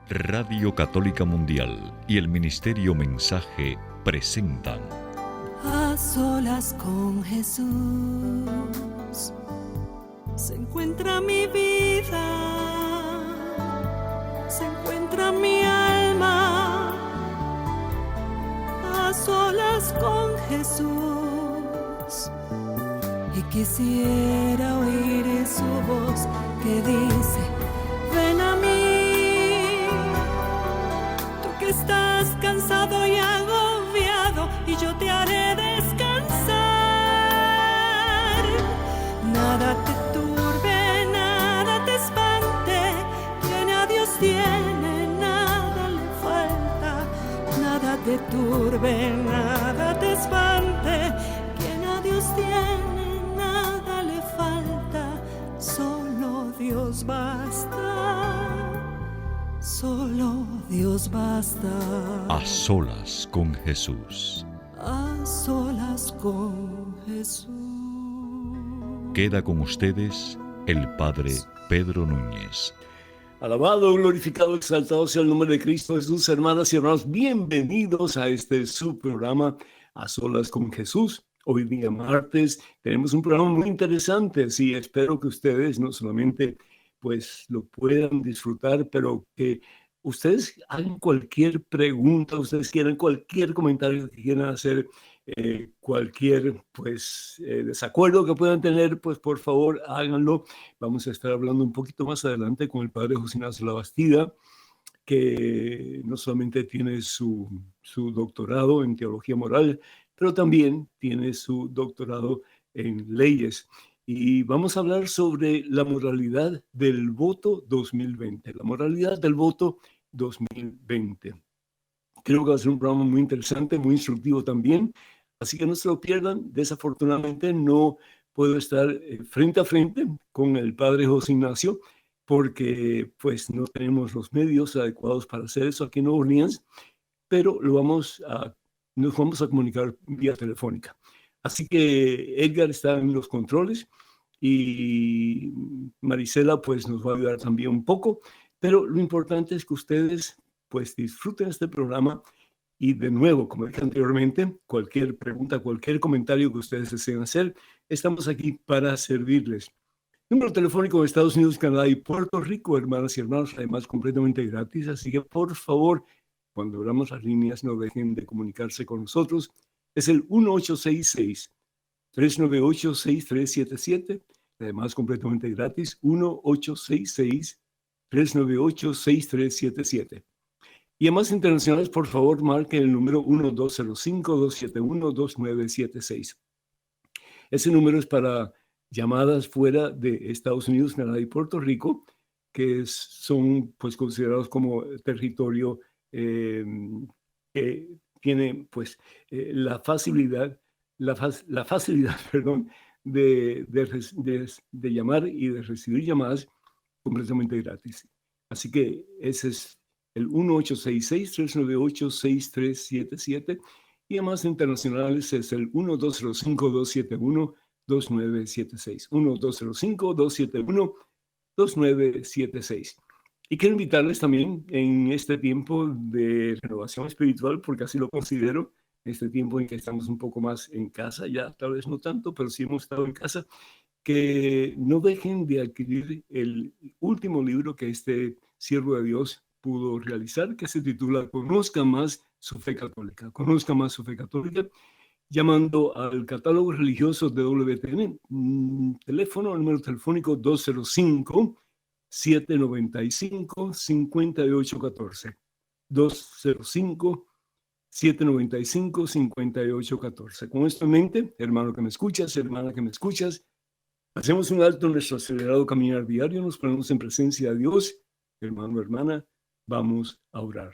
Radio Católica Mundial y el Ministerio Mensaje presentan A solas con Jesús se encuentra mi vida, se encuentra mi alma. A solas con Jesús, y quisiera oír su voz que dice: ven a mí, tú que estás cansado y agobiado, y yo te haré descansar. Nada te turbe, nada te espante, quien a Dios tiene, nada le falta. Nada te turbe, nada te espante, quien a Dios tiene, nada le falta. Solo Dios basta, solo Dios basta. A solas con Jesús. A solas con Jesús. Queda con ustedes el Padre Pedro Núñez. Alabado, glorificado, exaltado sea el nombre de Cristo Jesús. Hermanas y hermanos, bienvenidos a su programa A Solas con Jesús. Hoy día martes tenemos un programa muy interesante. Sí, espero que ustedes no solamente pues lo puedan disfrutar, pero que ustedes hagan cualquier pregunta, ustedes quieran cualquier comentario que quieran hacer, cualquier desacuerdo que puedan tener, pues por favor háganlo. Vamos a estar hablando un poquito más adelante con el padre José Ignacio Labastida, que no solamente tiene su doctorado en teología moral, pero también tiene su doctorado en leyes. Y vamos a hablar sobre la moralidad del voto 2020, la moralidad del voto 2020. Creo que va a ser un programa muy interesante, muy instructivo también, así que no se lo pierdan. Desafortunadamente no puedo estar frente a frente con el padre José Ignacio, porque pues no tenemos los medios adecuados para hacer eso aquí en Nueva Orleans, pero nos vamos a comunicar vía telefónica. Así que Edgar está en los controles y Marisela pues nos va a ayudar también un poco, pero lo importante es que ustedes pues disfruten este programa. Y de nuevo, como dije anteriormente, cualquier pregunta, cualquier comentario que ustedes deseen hacer, estamos aquí para servirles. Número telefónico de Estados Unidos, Canadá y Puerto Rico, hermanas y hermanos, además completamente gratis. Así que por favor, cuando abramos las líneas, no dejen de comunicarse con nosotros. Es el 1866-398-6377, además completamente gratis, 1866-398-6377. Y además internacionales, por favor, marquen el número 1205-271-2976. Ese número es para llamadas fuera de Estados Unidos, Canadá y Puerto Rico, que son pues considerados como territorio que tiene pues la facilidad, perdón, de llamar y de recibir llamadas completamente gratis. Así que ese es el 1866-398-6377, y además internacionales es el 1205-271-2976, 1205-271-2976. Y quiero invitarles también en este tiempo de renovación espiritual, porque así lo considero, este tiempo en que estamos un poco más en casa, ya tal vez no tanto, pero sí hemos estado en casa, que no dejen de adquirir el último libro que este siervo de Dios pudo realizar, que se titula Conozca más su fe católica. Conozca más su fe católica, llamando al catálogo religioso de WTN, teléfono, número telefónico 205-795-5814. 205-795-5814. Con esto en mente, hermano que me escuchas, hermana que me escuchas, hacemos un alto en nuestro acelerado caminar diario, nos ponemos en presencia de Dios. Hermano, hermana, vamos a orar.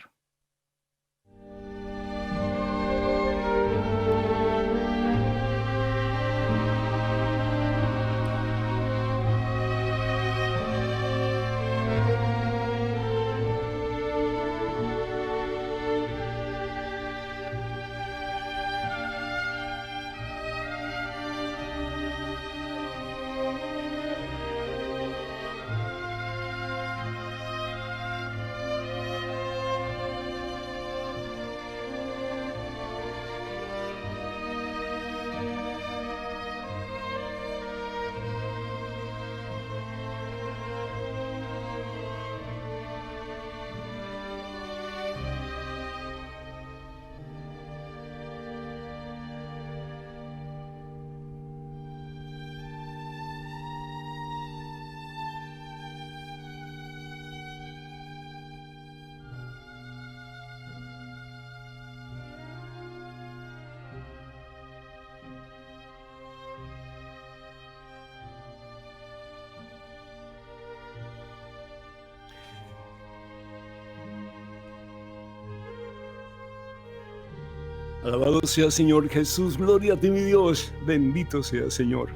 Alabado sea Señor Jesús, gloria a ti mi Dios, bendito sea Señor.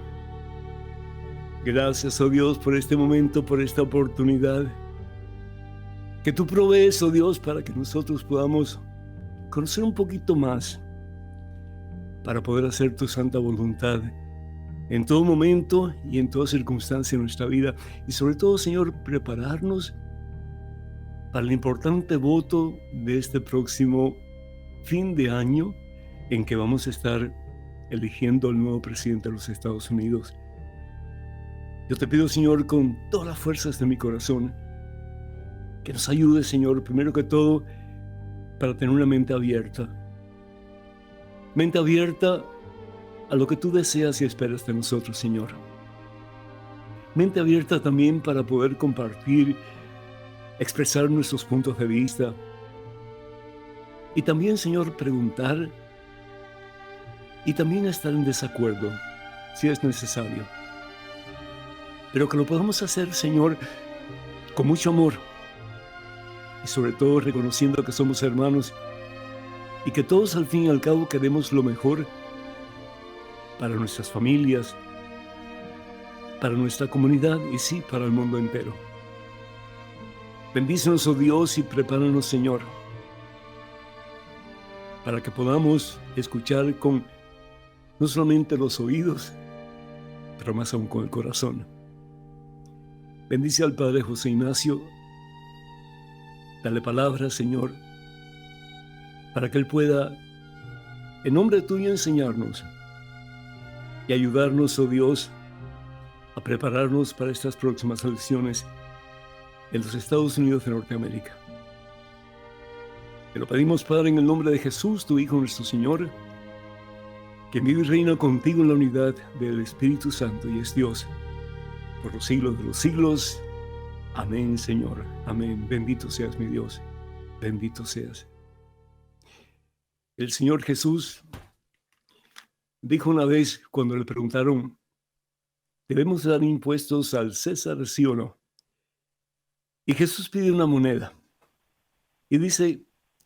Gracias, oh Dios, por este momento, por esta oportunidad que tú provees, oh Dios, para que nosotros podamos conocer un poquito más, para poder hacer tu santa voluntad en todo momento y en toda circunstancia de nuestra vida. Y sobre todo, Señor, prepararnos para el importante voto de este próximo fin de año en que vamos a estar eligiendo al nuevo presidente de los Estados Unidos. Yo te pido, Señor, con todas las fuerzas de mi corazón, que nos ayude, Señor, primero que todo, para tener una mente abierta. Mente abierta a lo que tú deseas y esperas de nosotros, Señor. Mente abierta también para poder compartir, expresar nuestros puntos de vista. Y también, Señor, preguntar y también estar en desacuerdo, si es necesario. Pero que lo podamos hacer, Señor, con mucho amor y sobre todo reconociendo que somos hermanos y que todos al fin y al cabo queremos lo mejor para nuestras familias, para nuestra comunidad y sí, para el mundo entero. Bendícenos, oh Dios, y prepáranos, Señor, para que podamos escuchar con no solamente los oídos, pero más aún con el corazón. Bendice al Padre José Ignacio, dale palabra, Señor, para que Él pueda, en nombre tuyo, enseñarnos y ayudarnos, oh Dios, a prepararnos para estas próximas elecciones en los Estados Unidos de Norteamérica. Te lo pedimos, Padre, en el nombre de Jesús, tu Hijo, nuestro Señor, que vive y reina contigo en la unidad del Espíritu Santo y es Dios por los siglos de los siglos. Amén, Señor. Amén. Bendito seas, mi Dios. Bendito seas. El Señor Jesús dijo una vez cuando le preguntaron, ¿debemos dar impuestos al César, sí o no? Y Jesús pide una moneda y dice,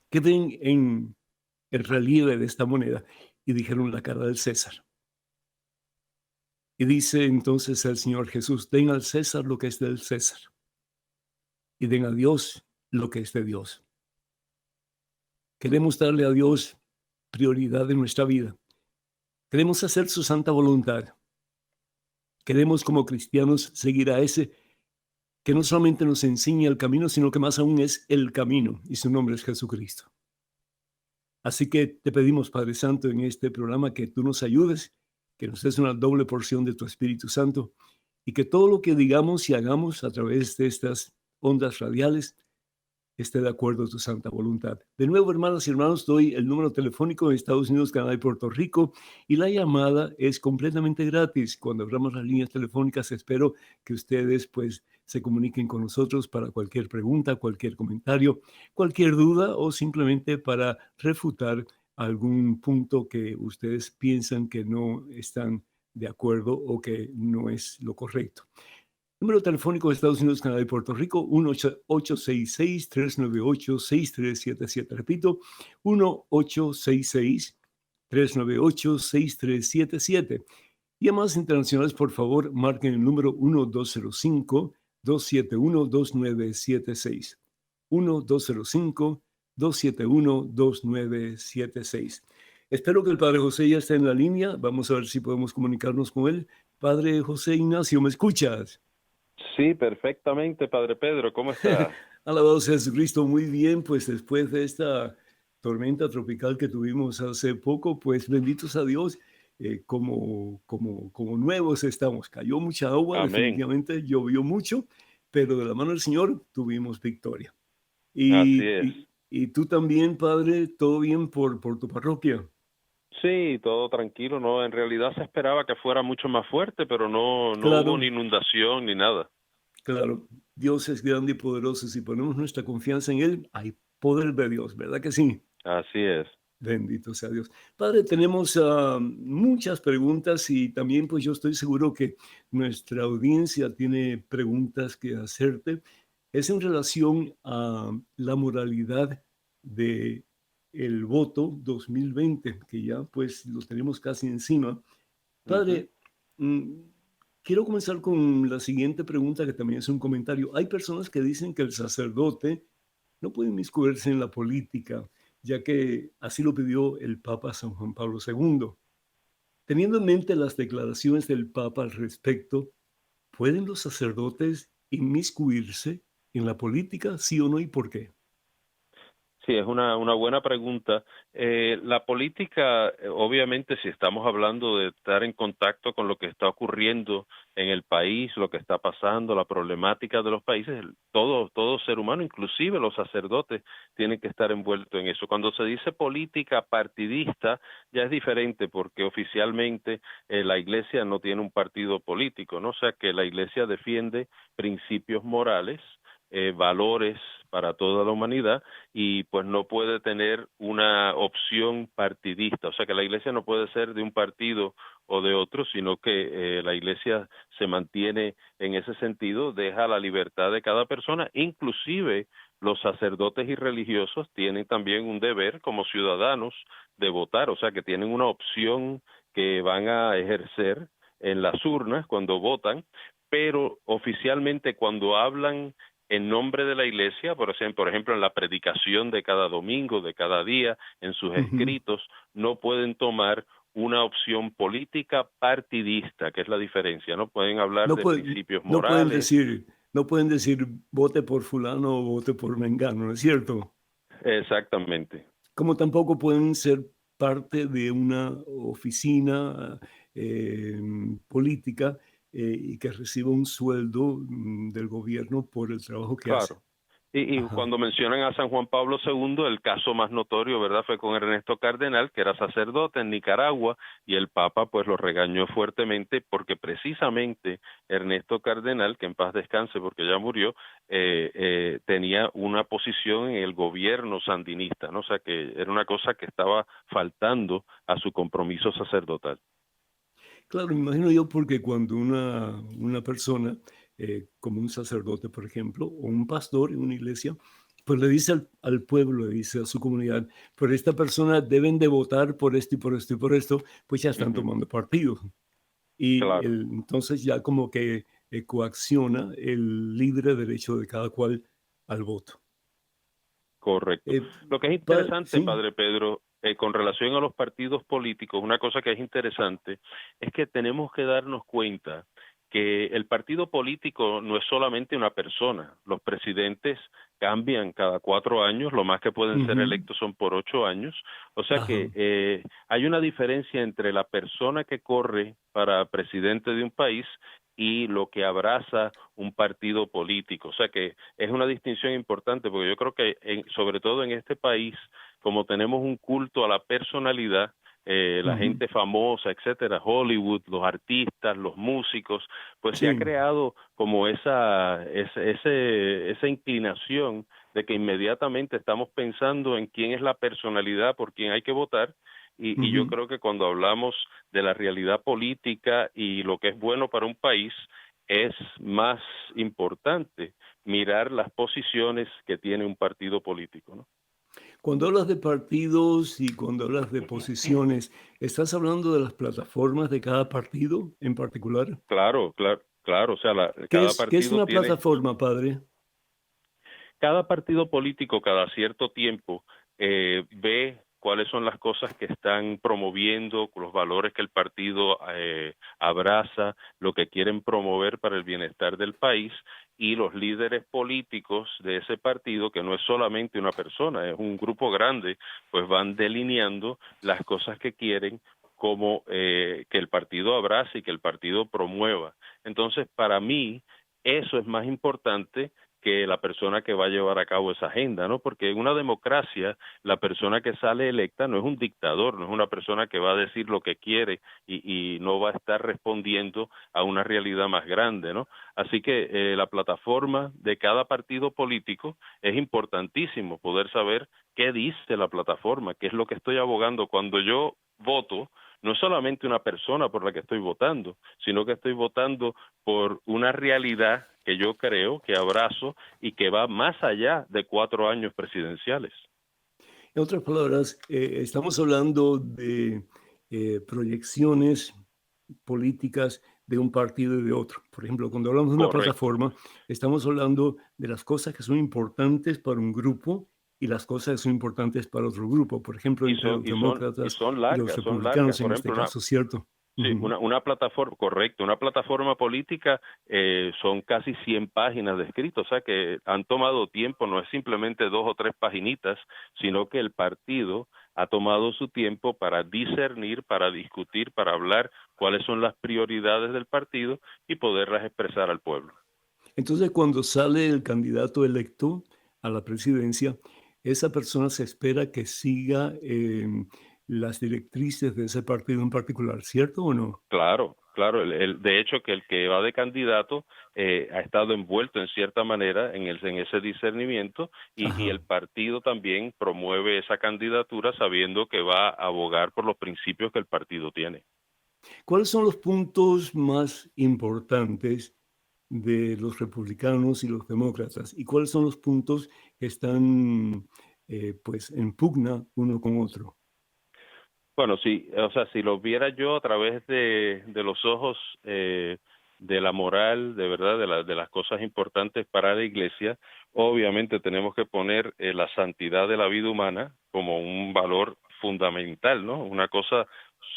¿qué ven en el relieve de esta moneda? Y dijeron, la cara del César. Y dice entonces el Señor Jesús, den al César lo que es del César y den a Dios lo que es de Dios. Queremos darle a Dios prioridad en nuestra vida. Queremos hacer su santa voluntad. Queremos como cristianos seguir a ese que no solamente nos enseña el camino, sino que más aún es el camino, y su nombre es Jesucristo. Así que te pedimos, Padre Santo, en este programa que tú nos ayudes, que nos des una doble porción de tu Espíritu Santo y que todo lo que digamos y hagamos a través de estas ondas radiales esté de acuerdo a tu santa voluntad. De nuevo, hermanas y hermanos, doy el número telefónico de Estados Unidos, Canadá y Puerto Rico y la llamada es completamente gratis. Cuando abramos las líneas telefónicas, espero que ustedes pues se comuniquen con nosotros para cualquier pregunta, cualquier comentario, cualquier duda o simplemente para refutar algún punto que ustedes piensan que no están de acuerdo o que no es lo correcto. Número telefónico de Estados Unidos, Canadá y Puerto Rico, 1-866-398-6377. Repito, 1-866-398-6377. Llamadas internacionales, por favor, marquen el número 1-205-271-2976. 1-205-271-2976. Espero que el Padre José ya esté en la línea. Vamos a ver si podemos comunicarnos con él. Padre José Ignacio, ¿me escuchas? Sí, perfectamente, Padre Pedro. ¿Cómo está? Alabado sea Jesucristo. Muy bien, pues después de esta tormenta tropical que tuvimos hace poco, pues benditos a Dios, como nuevos estamos. Cayó mucha agua, Amén. definitivamente llovió mucho, pero de la mano del Señor tuvimos victoria. Así es. Y tú también, Padre, ¿todo bien por tu parroquia? Sí, todo tranquilo, ¿no? En realidad se esperaba que fuera mucho más fuerte, pero no Claro. hubo ni inundación ni nada. Claro, Dios es grande y poderoso. Si ponemos nuestra confianza en Él, hay poder de Dios, ¿verdad que sí? Así es. Bendito sea Dios. Padre, tenemos muchas preguntas y también pues yo estoy seguro que nuestra audiencia tiene preguntas que hacerte. Es en relación a la moralidad de el voto 2020, que ya pues lo tenemos casi encima. Ujú. Padre, mm, quiero comenzar con la siguiente pregunta, que también es un comentario. Hay personas que dicen que el sacerdote no puede inmiscuirse en la política, ya que así lo pidió el Papa San Juan Pablo II. Teniendo en mente las declaraciones del Papa al respecto, ¿pueden los sacerdotes inmiscuirse en la política, sí o no, y por qué? Sí, es una buena pregunta. La política, obviamente, si estamos hablando de estar en contacto con lo que está ocurriendo en el país, lo que está pasando, la problemática de los países, todo ser humano, inclusive los sacerdotes, tienen que estar envueltos en eso. Cuando se dice política partidista, ya es diferente porque oficialmente la Iglesia no tiene un partido político, ¿no? O sea que la Iglesia defiende principios morales, valores para toda la humanidad y pues no puede tener una opción partidista, o sea que la iglesia no puede ser de un partido o de otro, sino que la iglesia se mantiene en ese sentido, deja la libertad de cada persona, inclusive los sacerdotes y religiosos tienen también un deber como ciudadanos de votar, o sea que tienen una opción que van a ejercer en las urnas cuando votan, pero oficialmente cuando hablan en nombre de la iglesia, por ejemplo, en la predicación de cada domingo, de cada día, en sus Ujú. escritos, no pueden tomar una opción política partidista, que es la diferencia, no pueden hablar No, de principios no pueden morales. decir, no pueden decir vote por fulano o vote por mengano, ¿no es cierto? Exactamente. Como tampoco pueden ser parte de una oficina política y que reciba un sueldo del gobierno por el trabajo que hace. Claro. Y Ajá. cuando mencionan a San Juan Pablo II, el caso más notorio, ¿verdad?, fue con Ernesto Cardenal, que era sacerdote en Nicaragua, y el Papa pues lo regañó fuertemente porque precisamente Ernesto Cardenal, que en paz descanse porque ya murió, tenía una posición en el gobierno sandinista, ¿no? O sea que era una cosa que estaba faltando a su compromiso sacerdotal. Claro, me imagino yo porque cuando una persona, como un sacerdote, por ejemplo, o un pastor en una iglesia, pues le dice al pueblo, le dice a su comunidad, por esta persona deben de votar por esto y por esto y por esto, pues ya están Ujú. tomando partido. Y Claro, entonces ya como que coacciona el libre derecho de cada cual al voto. correcto. Eh, Lo que es interesante, sí. Padre Pedro, con relación a los partidos políticos, una cosa que es interesante es que tenemos que darnos cuenta que el partido político no es solamente una persona. Los presidentes cambian cada 4 años, lo más que pueden ser Ujú. electos son por 8 años. O sea Ajá. que hay una diferencia entre la persona que corre para presidente de un país y lo que abraza un partido político. O sea que es una distinción importante porque yo creo que sobre todo en este país, como tenemos un culto a la personalidad, la Ujú. gente famosa, etcétera, Hollywood, los artistas, los músicos, pues se ha Sí. creado como esa inclinación de que inmediatamente estamos pensando en quién es la personalidad por quien hay que votar y yo Ujú. creo que cuando hablamos de la realidad política y lo que es bueno para un país, es más importante mirar las posiciones que tiene un partido político, ¿no? Cuando hablas de partidos y cuando hablas de posiciones, ¿estás hablando de las plataformas de cada partido en particular? Claro, claro, claro, o sea, cada Qué es partido una tiene. plataforma, padre? Cada partido político cada cierto tiempo ve cuáles son las cosas que están promoviendo, los valores que el partido abraza, lo que quieren promover para el bienestar del país y los líderes políticos de ese partido, que no es solamente una persona, es un grupo grande, pues van delineando las cosas que quieren como que el partido abrace y que el partido promueva. Entonces, para mí, eso es más importante que la persona que va a llevar a cabo esa agenda, ¿no? Porque en una democracia la persona que sale electa no es un dictador, no es una persona que va a decir lo que quiere y no va a estar respondiendo a una realidad más grande, ¿no? Así que la plataforma de cada partido político es importantísimo poder saber qué dice la plataforma, qué es lo que estoy abogando cuando yo voto. No es solamente una persona por la que estoy votando, sino que estoy votando por una realidad que yo creo, que abrazo y que va más allá de 4 años presidenciales. En otras palabras, estamos hablando de proyecciones políticas de un partido y de otro. Por ejemplo, cuando hablamos de una Correcto. plataforma, estamos hablando de las cosas que son importantes para un grupo y las cosas que son importantes para otro grupo. Por ejemplo, Y entre son, los y son, y demócratas y los son largas. republicanos en Por este ejemplo, caso, ¿cierto? sí, Ujú. una plataforma, correcto, una plataforma política son casi 100 páginas de escrito, o sea que han tomado tiempo, no es simplemente 2 o 3 paginitas, sino que el partido ha tomado su tiempo para discernir, para discutir, para hablar cuáles son las prioridades del partido y poderlas expresar al pueblo. Entonces, cuando sale el candidato electo a la presidencia, esa persona se espera que siga las directrices de ese partido en particular, ¿cierto o no? Claro, claro. De hecho, que el que va de candidato ha estado envuelto en cierta manera en ese discernimiento y Ajá. el partido también promueve esa candidatura sabiendo que va a abogar por los principios que el partido tiene. ¿Cuáles son los puntos más importantes de los republicanos y los demócratas? ¿Y cuáles son los puntos que están, pues, en pugna uno con otro? Bueno, sí, o sea, si lo viera yo a través de los ojos de la moral, de verdad, de las cosas importantes para la iglesia, obviamente tenemos que poner la santidad de la vida humana como un valor fundamental, ¿no? Una cosa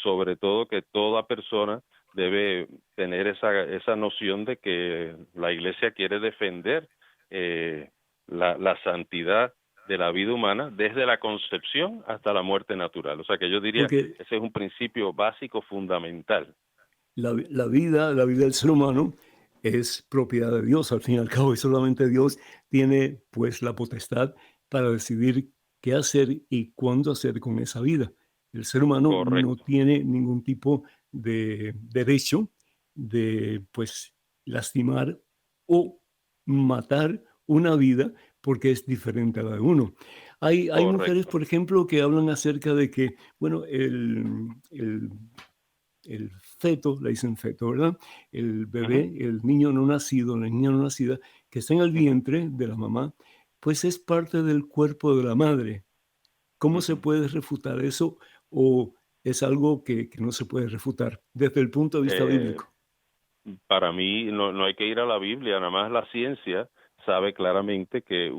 sobre todo que toda persona debe tener esa noción de que la iglesia quiere defender la santidad de la vida humana desde la concepción hasta la muerte natural. O sea que yo diría, Porque ese es un principio básico fundamental. la vida del ser humano es propiedad de Dios, al fin y al cabo, y solamente Dios tiene, pues, la potestad para decidir qué hacer y cuándo hacer con esa vida. El ser humano no Correcto, tiene ningún tipo de derecho de, pues, lastimar o matar una vida porque es diferente a la de uno. Hay mujeres, correcto. por ejemplo, que hablan acerca de que, bueno, el feto, le dicen feto, ¿verdad? El Ujú, bebé, el niño no nacido, la niña no nacida, que está en el ujú, vientre de la mamá, pues es parte del cuerpo de la madre. ¿Cómo se ujú. puede refutar eso? ¿O es algo que no se puede refutar desde el punto de vista Eh, bíblico? Para mí no hay que ir a la Biblia, nada más la ciencia sabe claramente que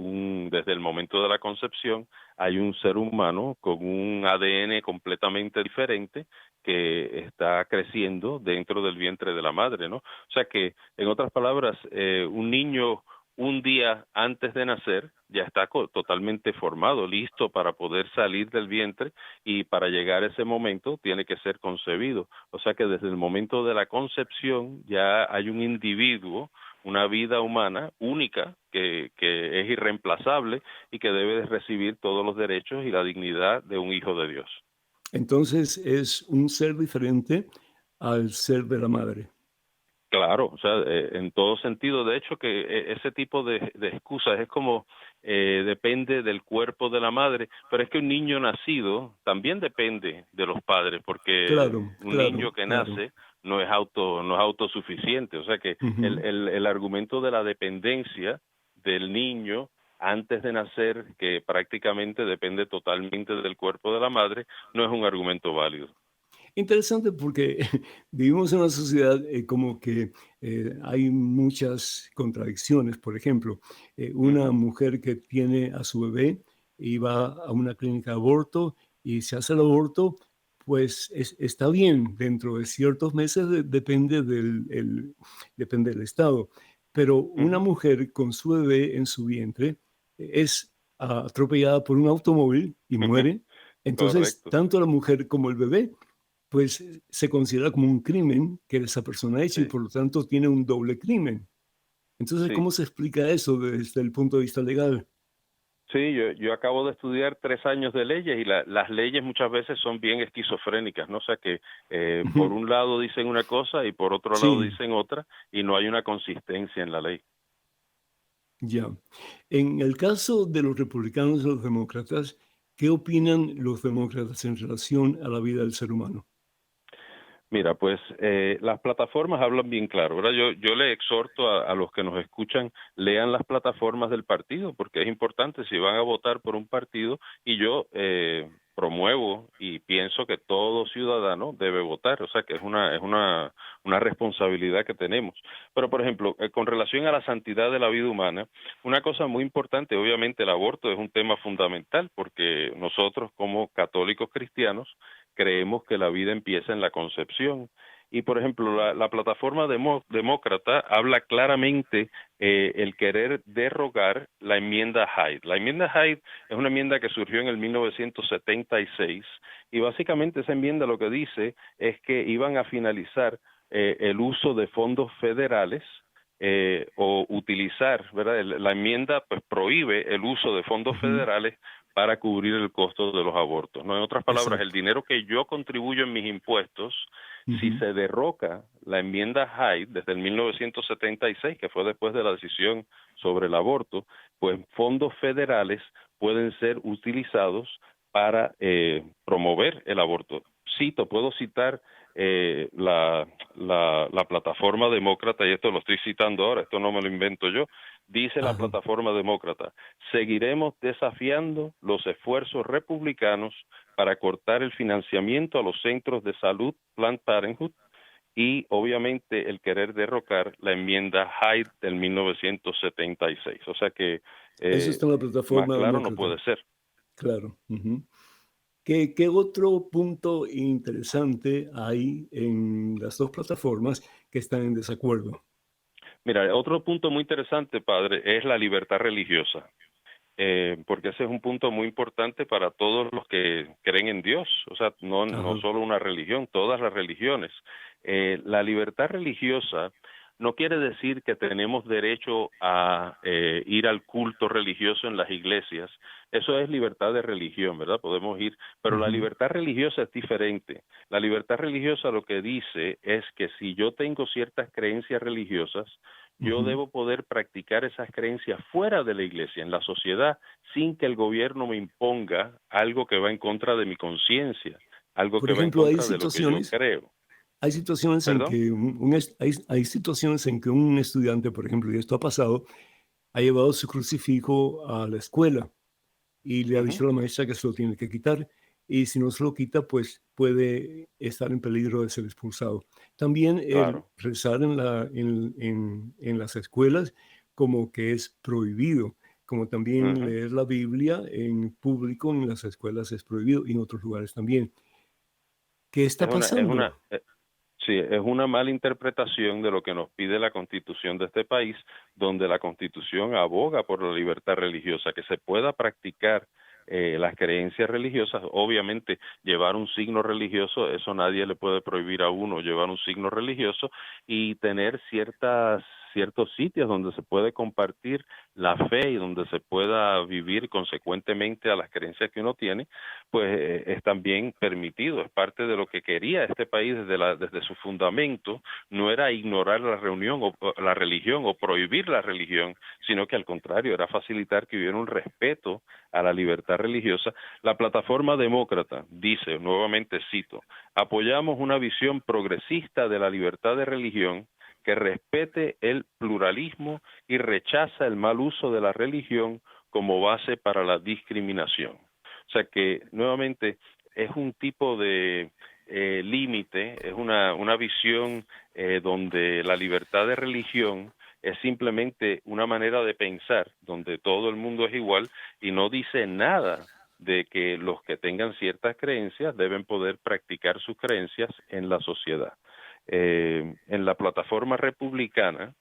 desde el momento de la concepción hay un ser humano con un ADN completamente diferente que está creciendo dentro del vientre de la madre, ¿no? O sea que, en otras palabras, un niño un día antes de nacer ya está totalmente formado, listo para poder salir del vientre y para llegar a ese momento tiene que ser concebido. O sea que desde el momento de la concepción ya hay un individuo, una vida humana única que es irreemplazable y que debe de recibir todos los derechos y la dignidad de un hijo de Dios. Entonces es un ser diferente al ser de la madre. Claro, o sea, en todo sentido. De hecho, que ese tipo de excusas es como depende del cuerpo de la madre, pero es que un niño nacido también depende de los padres, porque Claro, un claro, niño que claro. nace no es autosuficiente. O sea que Ujú. el argumento de la dependencia del niño antes de nacer, que prácticamente depende totalmente del cuerpo de la madre, no es un argumento válido. Interesante porque vivimos en una sociedad como que hay muchas contradicciones. Por ejemplo, una Ujú, mujer que tiene a su bebé y va a una clínica de aborto y se hace el aborto, pues está bien, dentro de ciertos meses depende del estado. Pero una ujú. mujer con su bebé en su vientre es atropellada por un automóvil y muere. Entonces, Correcto, tanto la mujer como el bebé pues, se considera como un crimen que esa persona ha hecho y sí, por lo tanto tiene un doble crimen. Entonces, sí. ¿cómo se explica eso desde el punto de vista legal? Sí, yo acabo de estudiar 3 años de leyes y las leyes muchas veces son bien esquizofrénicas, ¿no? O sea que por Ujú. un lado dicen una cosa y por otro lado Sí, dicen otra y no hay una consistencia en la ley. ya. En el caso de los republicanos y los demócratas, ¿qué opinan los demócratas en relación a la vida del ser humano? Mira, pues las plataformas hablan bien claro, ¿verdad? Yo le exhorto a los que nos escuchan, lean las plataformas del partido, porque es importante si van a votar por un partido, y yo promuevo y pienso que todo ciudadano debe votar, o sea que es una responsabilidad que tenemos. Pero, por ejemplo, con relación a la santidad de la vida humana, una cosa muy importante, obviamente el aborto es un tema fundamental, porque nosotros como católicos cristianos creemos que la vida empieza en la concepción. Y, por ejemplo, la plataforma demócrata habla claramente el querer derogar la enmienda Hyde. La enmienda Hyde es una enmienda que surgió en el 1976 y básicamente esa enmienda lo que dice es que iban a finalizar el uso de fondos federales o utilizar, ¿verdad? La enmienda pues prohíbe el uso de fondos federales para cubrir el costo de los abortos, ¿no? En otras palabras, el Exacto. dinero que yo contribuyo en mis impuestos, si Ujú. se derroca la enmienda Hyde desde el 1976, que fue después de la decisión sobre el aborto, pues fondos federales pueden ser utilizados para promover el aborto. Puedo citar la plataforma demócrata, y esto lo estoy citando ahora, esto no me lo invento yo, dice la Ajá. plataforma demócrata: seguiremos desafiando los esfuerzos republicanos para cortar el financiamiento a los centros de salud Planned Parenthood y obviamente el querer derrocar la enmienda Hyde del 1976. O sea que Eso eh, está en la más plataforma claro no demócrata. puede ser. Claro. Ujú. ¿Qué otro punto interesante hay en las dos plataformas que están en desacuerdo? Mira, otro punto muy interesante, padre, es la libertad religiosa. Porque ese es un punto muy importante para todos los que creen en Dios, o sea, no Ajá. solo una religión, todas las religiones. La libertad religiosa no quiere decir que tenemos derecho a ir al culto religioso en las iglesias. Eso es libertad de religión, ¿verdad? Podemos ir, pero la Ujú. libertad religiosa es diferente. La libertad religiosa lo que dice es que si yo tengo ciertas creencias religiosas, yo Ujú. debo poder practicar esas creencias fuera de la iglesia, en la sociedad, sin que el gobierno me imponga algo que va en contra de mi conciencia, algo Por que va en ejemplo, contra de lo que yo creo. hay situaciones en ¿Perdón? que hay situaciones en que un estudiante, por ejemplo, y esto ha pasado, ha llevado su crucifijo a la escuela y le ha Ujú, dicho a la maestra que se lo tiene que quitar, y si no se lo quita, pues puede estar en peligro de ser expulsado. También el claro. rezar en las escuelas como que es prohibido, como también Ujú. leer la Biblia en público en las escuelas es prohibido y en otros lugares también. ¿Qué está Es una, es pasando? una, sí, es una mala interpretación de lo que nos pide la Constitución de este país, donde la Constitución aboga por la libertad religiosa, que se pueda practicar las creencias religiosas. Obviamente, llevar un signo religioso, eso nadie le puede prohibir a uno, llevar un signo religioso, y tener ciertos sitios donde se puede compartir la fe y donde se pueda vivir consecuentemente a las creencias que uno tiene, pues es también permitido, es parte de lo que quería este país desde su fundamento. No era ignorar la reunión o la religión o prohibir la religión, sino que al contrario, era facilitar que hubiera un respeto a la libertad religiosa. La plataforma demócrata dice, nuevamente cito: apoyamos una visión progresista de la libertad de religión que respete el pluralismo y rechaza el mal uso de la religión como base para la discriminación. O sea que nuevamente es un tipo de límite, es una visión donde la libertad de religión es simplemente una manera de pensar, donde todo el mundo es igual y no dice nada de que los que tengan ciertas creencias deben poder practicar sus creencias en la sociedad. En la plataforma republicana,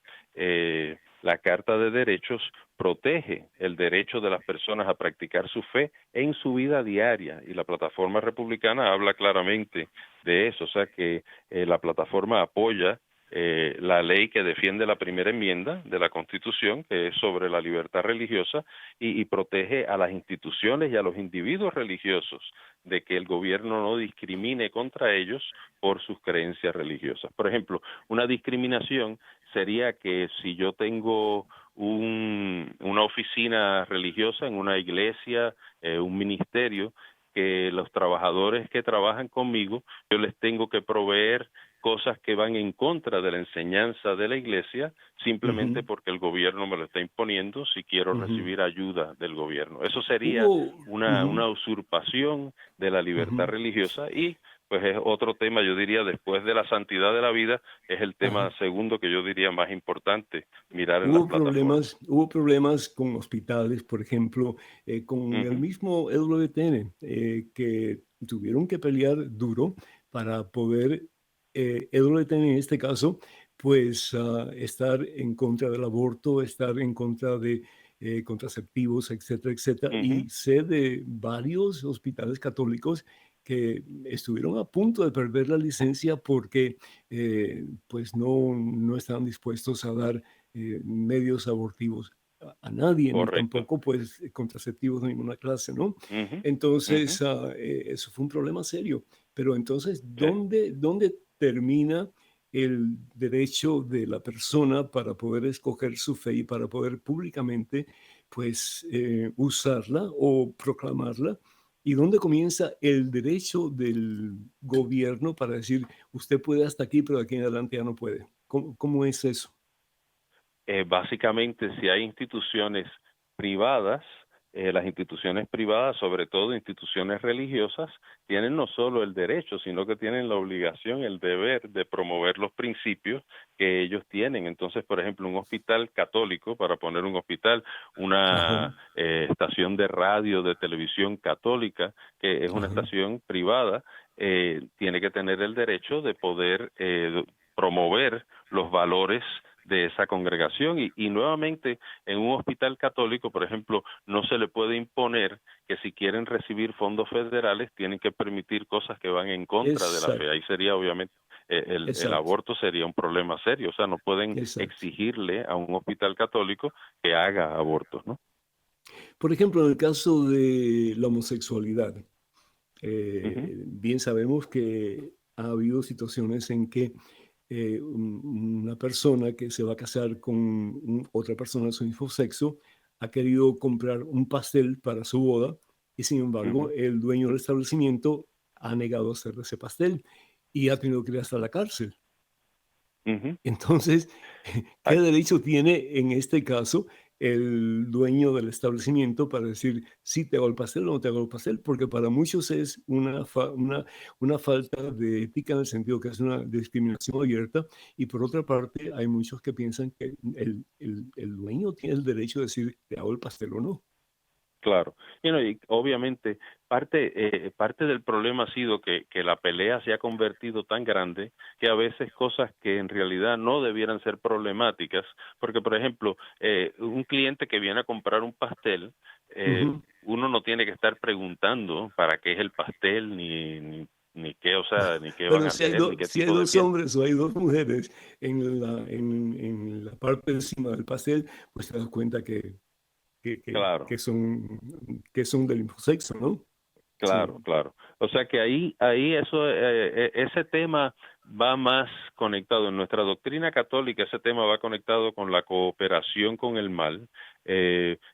la Carta de Derechos protege el derecho de las personas a practicar su fe en su vida diaria, y la plataforma republicana habla claramente de eso, o sea que la plataforma apoya la ley que defiende la primera enmienda de la Constitución, que es sobre la libertad religiosa, y protege a las instituciones y a los individuos religiosos de que el gobierno no discrimine contra ellos por sus creencias religiosas. Por ejemplo, una discriminación sería que si yo tengo una oficina religiosa en una iglesia, un ministerio, que los trabajadores que trabajan conmigo, yo les tengo que proveer cosas que van en contra de la enseñanza de la iglesia, simplemente Ujú, porque el gobierno me lo está imponiendo si quiero ujú. recibir ayuda del gobierno. Eso sería Hubo, ujú, una usurpación de la libertad ujú, religiosa y pues es otro tema, yo diría, después de la santidad de la vida, es el tema ajá. segundo que yo diría más importante, mirar en las plataformas. Hubo problemas con hospitales, por ejemplo, con el Ujú, mismo EWTN, que tuvieron que pelear duro para poder, EWTN en este caso, pues estar en contra del aborto, estar en contra de contraceptivos, etcétera, etcétera. ujú, Y sé de varios hospitales católicos que estuvieron a punto de perder la licencia porque pues no estaban dispuestos a dar medios abortivos a nadie, ni correcto. tampoco pues contraceptivos de ninguna clase, ¿no? Ujú, ujú, Entonces, eso fue un problema serio. Pero entonces, sí. ¿dónde termina el derecho de la persona para poder escoger su fe y para poder públicamente, pues, usarla o proclamarla? ¿Y dónde comienza el derecho del gobierno para decir, usted puede hasta aquí, pero de aquí en adelante ya no puede? ¿Cómo es eso? Básicamente, si hay instituciones privadas, las instituciones privadas, sobre todo instituciones religiosas, tienen no solo el derecho, sino que tienen la obligación, el deber de promover los principios que ellos tienen. Entonces, por ejemplo, un hospital católico, para poner un hospital, Ajá, una estación de radio, de televisión católica, que es una ajá. estación privada, tiene que tener el derecho de poder promover los valores de esa congregación y nuevamente en un hospital católico, por ejemplo, no se le puede imponer que si quieren recibir fondos federales tienen que permitir cosas que van en contra de la fe. Exacto, Ahí sería obviamente el exacto, aborto sería un problema serio, o sea, no pueden exacto. exigirle a un hospital católico que haga abortos, ¿no? Por ejemplo, en el caso de la homosexualidad, Ujú, bien sabemos que ha habido situaciones en que una persona que se va a casar con otra persona de su mismo sexo ha querido comprar un pastel para su boda y sin embargo ujú, el dueño del establecimiento ha negado hacer ese pastel y ha tenido que ir hasta la cárcel. ujú. Entonces, ¿qué Ay, derecho tiene en este caso el dueño del establecimiento para decir si te hago el pastel o no te hago el pastel? Porque para muchos es una falta de ética en el sentido que es una discriminación abierta y por otra parte hay muchos que piensan que el dueño tiene el derecho de decir te hago el pastel o no. claro. Y obviamente parte del problema ha sido que la pelea se ha convertido tan grande que a veces cosas que en realidad no debieran ser problemáticas, porque por ejemplo, un cliente que viene a comprar un pastel, Ujú. uno no tiene que estar preguntando para qué es el pastel, ni qué, o sea, ni qué van Bueno, a hacer, ni qué si hay tipo de dos piel. hombres o hay dos mujeres en la parte de encima del pastel, pues te das cuenta Claro. que son del mismo sexo, ¿no? Sí. Claro, claro. O sea que ahí eso, ese tema va más conectado en nuestra doctrina católica. Ese tema va conectado con la cooperación con el mal,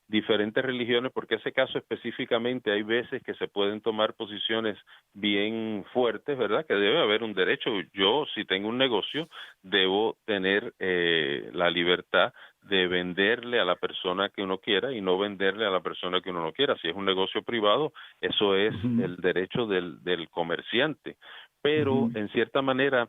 diferentes religiones, porque ese caso específicamente hay veces que se pueden tomar posiciones bien fuertes, ¿verdad? Que debe haber un derecho. Yo, si tengo un negocio, debo tener la libertad de venderle a la persona que uno quiera y no venderle a la persona que uno no quiera. Si es un negocio privado, eso es Ujú, el derecho del comerciante. Pero, ujú, en cierta manera,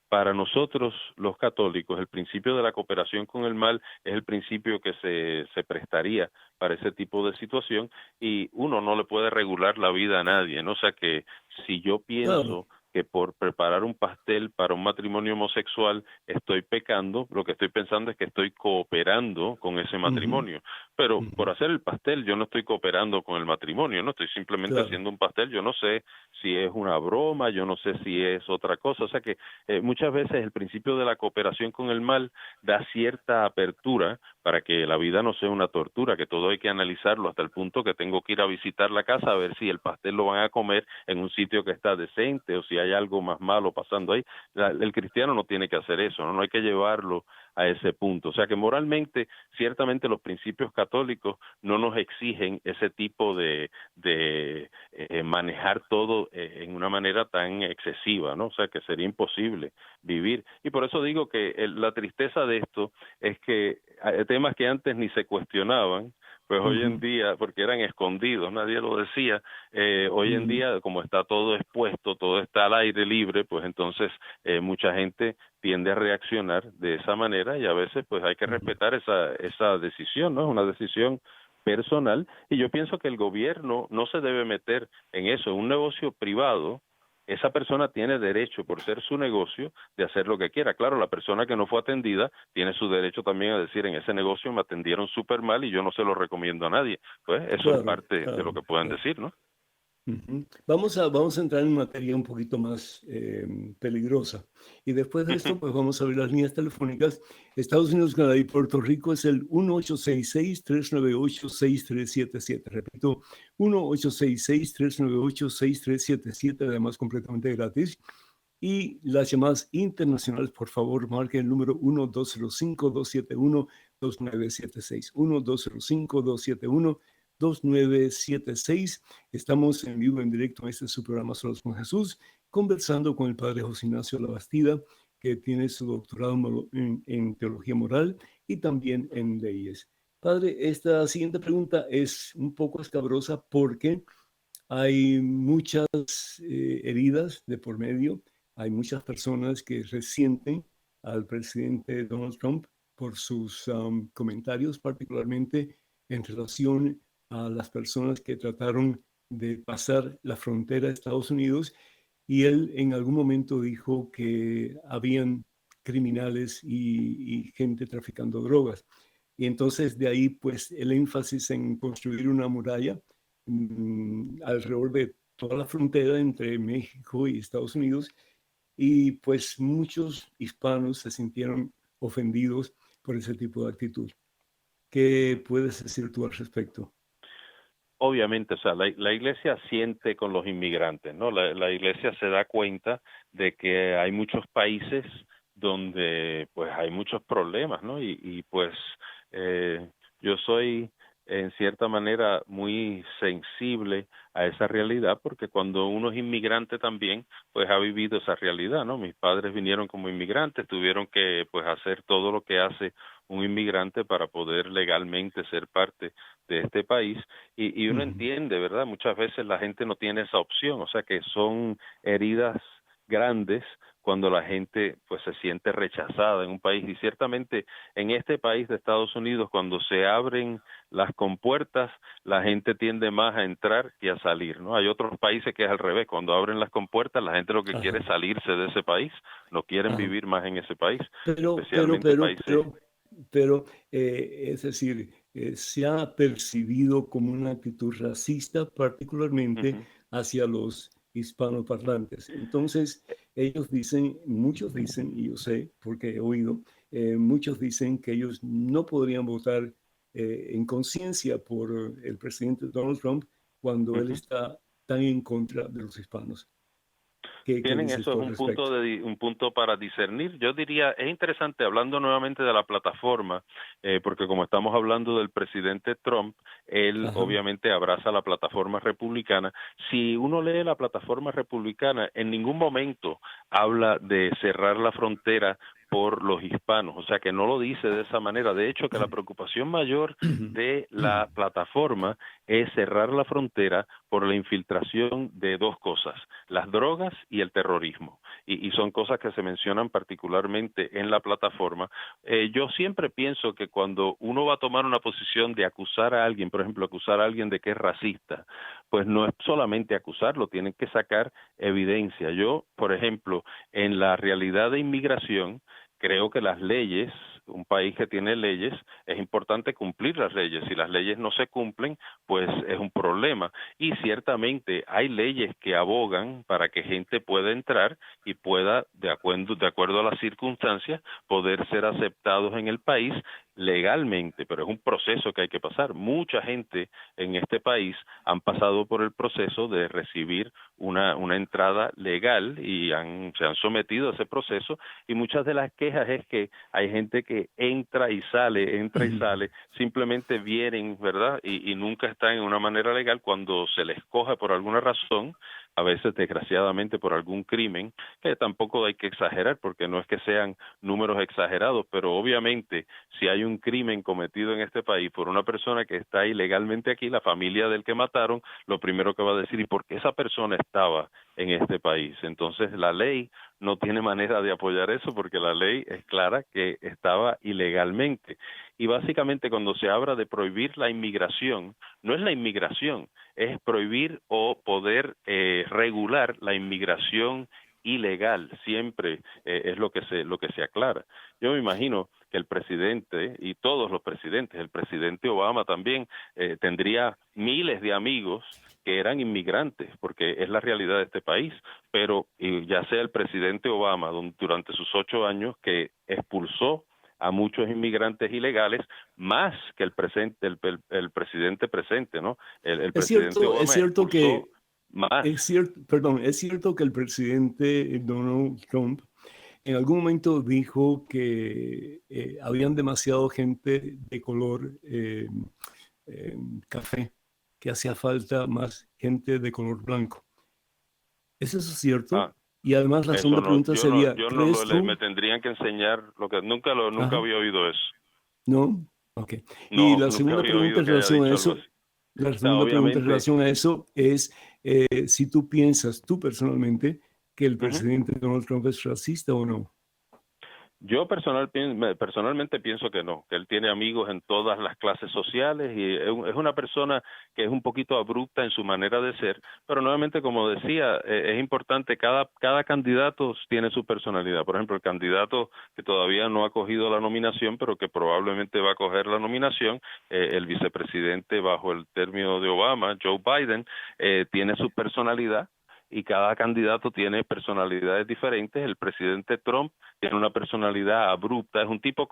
para nosotros los católicos, el principio de la cooperación con el mal es el principio que se prestaría para ese tipo de situación y uno no le puede regular la vida a nadie, ¿no? O sea que si yo claro. pienso que por preparar un pastel para un matrimonio homosexual estoy pecando, lo que estoy pensando es que estoy cooperando con ese Ujú, matrimonio. Pero ujú, por hacer el pastel yo no estoy cooperando con el matrimonio, no estoy simplemente claro. haciendo un pastel, yo no sé si es una broma, yo no sé si es otra cosa, o sea que muchas veces el principio de la cooperación con el mal da cierta apertura para que la vida no sea una tortura, que todo hay que analizarlo hasta el punto que tengo que ir a visitar la casa a ver si el pastel lo van a comer en un sitio que está decente o si hay algo más malo pasando ahí. El cristiano no tiene que hacer eso, ¿no? No hay que llevarlo a ese punto. O sea que moralmente, ciertamente los principios católicos no nos exigen ese tipo de manejar todo en una manera tan excesiva, ¿no? O sea, que sería imposible vivir. Y por eso digo que la tristeza de esto es que hay temas que antes ni se cuestionaban, pues hoy en día, porque eran escondidos, nadie lo decía, hoy en día, como está todo expuesto, todo está al aire libre, pues entonces mucha gente tiende a reaccionar de esa manera y a veces pues hay que respetar esa decisión, ¿no? Es una decisión personal y yo pienso que el gobierno no se debe meter en eso, en un negocio privado. Esa persona tiene derecho, por ser su negocio, de hacer lo que quiera. Claro, la persona que no fue atendida tiene su derecho también a decir, en ese negocio me atendieron súper mal y yo no se lo recomiendo a nadie. Pues eso es Claro, parte de lo que pueden claro. decir, ¿no? Vamos a entrar en materia un poquito más peligrosa. Y después de esto, pues vamos a ver las líneas telefónicas. Estados Unidos, Canadá y Puerto Rico es el 1866-398-6377. Repito, 1866-398-6377, además completamente gratis. Y las llamadas internacionales, por favor, marquen el número 1-205-271-2976. 1-205-271-2976. Estamos en vivo, en directo en este su programa Solos con Jesús, conversando con el padre José Ignacio Labastida, que tiene su doctorado en teología moral y también en leyes. Padre, esta siguiente pregunta es un poco escabrosa porque hay muchas heridas de por medio. Hay muchas personas que resienten al presidente Donald Trump por sus comentarios, particularmente en relación a las personas que trataron de pasar la frontera a Estados Unidos. Y él en algún momento dijo que habían criminales y gente traficando drogas. Y entonces de ahí pues el énfasis en construir una muralla alrededor de toda la frontera entre México y Estados Unidos, y pues muchos hispanos se sintieron ofendidos por ese tipo de actitud. ¿Qué puedes decir tú al respecto? Obviamente, o sea, la iglesia siente con los inmigrantes, ¿no? La iglesia se da cuenta de que hay muchos países donde pues hay muchos problemas, ¿no? Y pues yo soy en cierta manera muy sensible a esa realidad porque cuando uno es inmigrante también pues ha vivido esa realidad, ¿no? Mis padres vinieron como inmigrantes, tuvieron que pues hacer todo lo que hace un inmigrante para poder legalmente ser parte de este país y uno entiende, ¿verdad? Muchas veces la gente no tiene esa opción, o sea que son heridas grandes cuando la gente pues se siente rechazada en un país y ciertamente en este país de Estados Unidos cuando se abren las compuertas la gente tiende más a entrar que a salir, ¿no? Hay otros países que es al revés, cuando abren las compuertas la gente lo que quiere es salirse de ese país, no quieren vivir más en ese país, especialmente países. Es decir, se ha percibido como una actitud racista, particularmente hacia los hispanoparlantes. Entonces, ellos dicen, muchos dicen, y yo sé porque he oído, muchos dicen que ellos no podrían votar en conciencia por el presidente Donald Trump cuando él está tan en contra de los hispanos. ¿Qué Tienen dices eso, es tú al respecto? un punto para discernir. Yo diría, es interesante, hablando nuevamente de la plataforma, porque como estamos hablando del presidente Trump, él obviamente abraza la plataforma republicana. Si uno lee la plataforma republicana, en ningún momento habla de cerrar la frontera por los hispanos, o sea que no lo dice de esa manera. De hecho, que la preocupación mayor de la plataforma es cerrar la frontera por la infiltración de dos cosas, las drogas y el terrorismo. Y son cosas que se mencionan particularmente en la plataforma. Yo siempre pienso que cuando uno va a tomar una posición de acusar a alguien, por ejemplo, acusar a alguien de que es racista, pues no es solamente acusarlo, tienen que sacar evidencia. Yo, por ejemplo, en la realidad de inmigración, creo que las leyes, un país que tiene leyes, es importante cumplir las leyes. Si las leyes no se cumplen, pues es un problema. Y ciertamente hay leyes que abogan para que gente pueda entrar y pueda, de acuerdo a las circunstancias, poder ser aceptados en el país legalmente, pero es un proceso que hay que pasar. Mucha gente en este país han pasado por el proceso de recibir una entrada legal y se han sometido a ese proceso, y muchas de las quejas es que hay gente que entra y sale, simplemente vienen, ¿verdad? Y nunca están en una manera legal. Cuando se les coge por alguna razón, a veces desgraciadamente por algún crimen, que tampoco hay que exagerar porque no es que sean números exagerados, pero obviamente si hay un crimen cometido en este país por una persona que está ilegalmente aquí, la familia del que mataron, lo primero que va a decir, ¿y por qué esa persona estaba en este país? Entonces la ley no tiene manera de apoyar eso porque la ley es clara que estaba ilegalmente. Y básicamente cuando se habla de prohibir la inmigración, no es la inmigración, es prohibir o poder regular la inmigración ilegal. Siempre es lo que se aclara. Yo me imagino que el presidente y todos los presidentes, el presidente Obama también tendría miles de amigos que eran inmigrantes, porque es la realidad de este país, pero ya sea el presidente Obama durante sus 8 años que expulsó a muchos inmigrantes ilegales, más que el presidente presente, ¿no? El presidente Obama es cierto que más. es cierto que el presidente Donald Trump en algún momento dijo que habían demasiado gente de color café, que hacía falta más gente de color blanco. ¿Es eso cierto? Y además la segunda pregunta sería, ¿crees tú? Me tendrían que enseñar lo que nunca había oído eso. ¿No? Ok. No, y la segunda pregunta en relación a eso, es si tú piensas, tú personalmente, que el presidente Donald Trump es racista o no. Yo personalmente pienso que no, que él tiene amigos en todas las clases sociales y es una persona que es un poquito abrupta en su manera de ser, pero nuevamente, como decía, es importante, cada candidato tiene su personalidad. Por ejemplo, el candidato que todavía no ha cogido la nominación, pero que probablemente va a coger la nominación, el vicepresidente bajo el término de Obama, Joe Biden, tiene su personalidad. Y cada candidato tiene personalidades diferentes. El presidente Trump tiene una personalidad abrupta, es un tipo